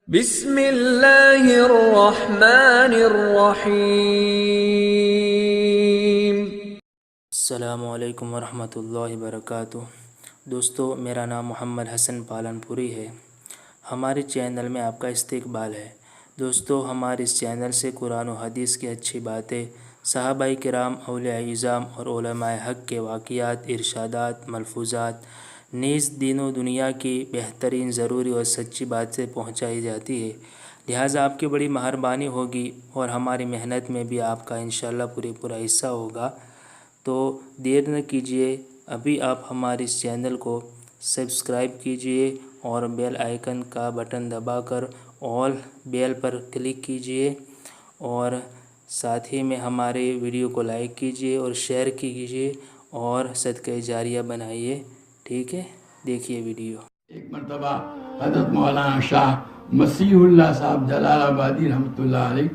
بسم اللہ الرحمن الرحیم۔ السلام علیکم ورحمۃ اللہ وبرکاتہ۔ دوستو، میرا نام محمد حسن پالن پوری ہے۔ ہمارے چینل میں آپ کا استقبال ہے۔ دوستو، ہمارے اس چینل سے قرآن و حدیث کی اچھی باتیں، صحابہ کرام، اولیاء اعظام اور علماء حق کے واقعات، ارشادات، ملفوظات، نیز دین و دنیا کی بہترین، ضروری اور سچی باتیں پہنچائی جاتی ہے۔ لہٰذا آپ کی بڑی مہربانی ہوگی اور ہماری محنت میں بھی آپ کا انشاءاللہ پورا حصہ ہوگا۔ تو دیر نہ کیجیے، ابھی آپ ہمارے اس چینل کو سبسکرائب کیجیے اور بیل آئیکن کا بٹن دبا کر آل بیل پر کلک کیجیے، اور ساتھ ہی میں ہمارے ویڈیو کو لائک کیجیے اور شیئر کیجیے اور صدقہ جاریہ بنائیے۔ ٹھیک ہے، دیکھیے ویڈیو۔ ایک مرتبہ حضرت مولانا شاہ مسیح اللہ صاحب جلال آبادی رحمۃ اللہ علیہ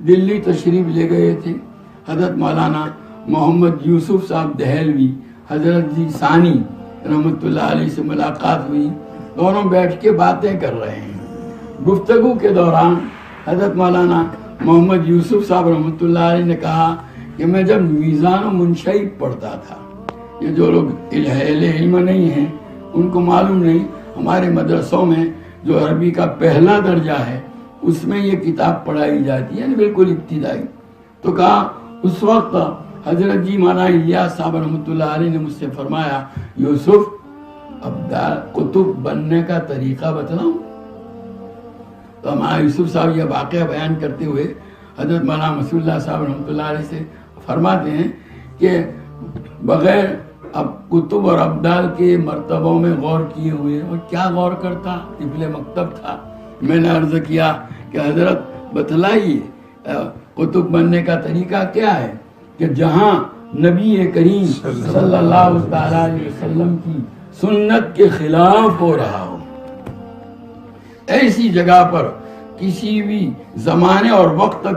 دلی تشریف لے گئے تھے۔ حضرت مولانا محمد یوسف صاحب دہلوی حضرت جی ثانی رحمۃ اللہ علیہ سے ملاقات ہوئی۔ دونوں بیٹھ کے باتیں کر رہے ہیں۔ گفتگو کے دوران حضرت مولانا محمد یوسف صاحب رحمۃ اللہ علیہ نے کہا کہ میں جب میزان و منشعب پڑھتا تھا، یہ جو لوگ اہل علم نہیں ہیں ان کو معلوم نہیں، ہمارے مدرسوں میں جو عربی کا پہلا درجہ ہے اس میں یہ کتاب پڑھائی جاتی ہے، یعنی بالکل ابتدائی۔ تو کہا اس وقت حضرت جی مولانا الیاس صاحب رحمۃ اللہ علیہ نے مجھ سے فرمایا، یوسف ابدال قطب بننے کا طریقہ بتلاؤں؟ تو ہمارا یوسف صاحب یہ واقعہ بیان کرتے ہوئے حضرت مولانا مسیح اللہ صاحب رحمۃ اللہ علیہ سے فرماتے ہیں کہ بغیر اب کتب اور ابدال کے مرتبوں میں غور کیے ہوئے، اور کیا غور کرتا، طفل مکتب تھا۔ میں نے عرض کیا کہ حضرت بتلائیے کتب بننے کا طریقہ کیا ہے؟ کہ جہاں نبی کریم صلی اللہ علیہ وسلم کی سنت کے خلاف ہو رہا ہو، ایسی جگہ پر کسی بھی زمانے اور وقت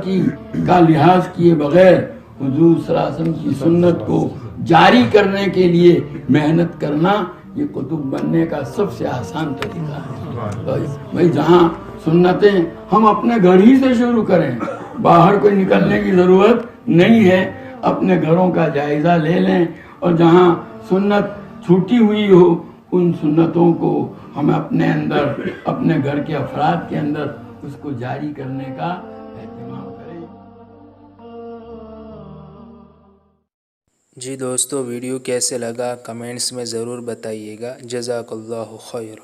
کا لحاظ کیے بغیر حضور صلی اللہ علیہ وسلم کی سنت کو جاری کرنے کے لیے محنت کرنا، یہ کتب بننے کا سب سے آسان طریقہ ہے۔ بھائی جہاں سنتیں ہم اپنے گھر ہی سے شروع کریں، باہر کوئی نکلنے کی ضرورت نہیں ہے، اپنے گھروں کا جائزہ لے لیں، اور جہاں سنت چھوٹی ہوئی ہو ان سنتوں کو ہم اپنے اندر، اپنے گھر کے افراد کے اندر اس کو جاری کرنے کا اہتمام کریں۔ جی دوستو، ویڈیو کیسے لگا کمنٹس میں ضرور بتائیے گا۔ جزاک اللہ خیر۔